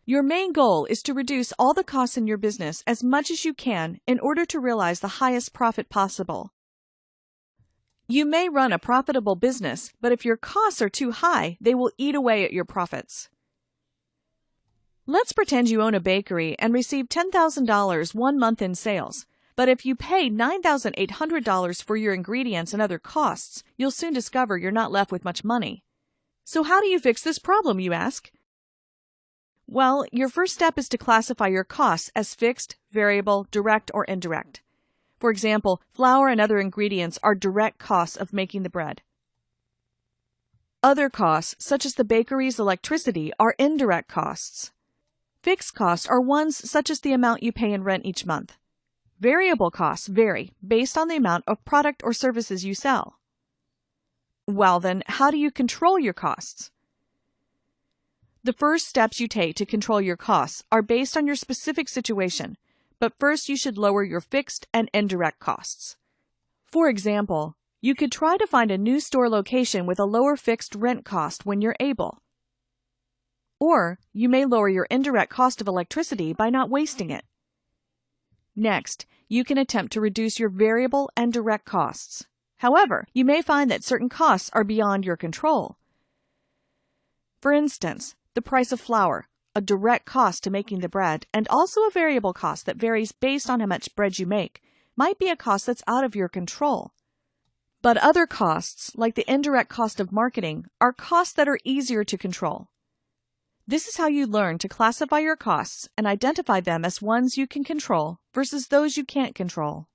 Your main goal is to reduce all the costs in your business as much as you can in order to realize the highest profit possible. You may run a profitable business, but if your costs are too high, they will eat away at your profits. Let's pretend you own a bakery and receive $10,000 one month in sales. But if you pay $9,800 for your ingredients and other costs, you'll soon discover you're not left with much money. So how do you fix this problem, you ask? Well, your first step is to classify your costs as fixed, variable, direct, or indirect. For example, flour and other ingredients are direct costs of making the bread. Other costs, such as the bakery's electricity, are indirect costs. Fixed costs are ones such as the amount you pay in rent each month. Variable costs vary based on the amount of product or services you sell. Well then, how do you control your costs? The first steps you take to control your costs are based on your specific situation, but first you should lower your fixed and indirect costs. For example, you could try to find a new store location with a lower fixed rent cost when you're able. Or you may lower your indirect cost of electricity by not wasting it. Next, you can attempt to reduce your variable and direct costs. However, you may find that certain costs are beyond your control. For instance, the price of flour, a direct cost to making the bread, and also a variable cost that varies based on how much bread you make, might be a cost that's out of your control. But other costs, like the indirect cost of marketing, are costs that are easier to control. This is how you learn to classify your costs and identify them as ones you can control versus those you can't control.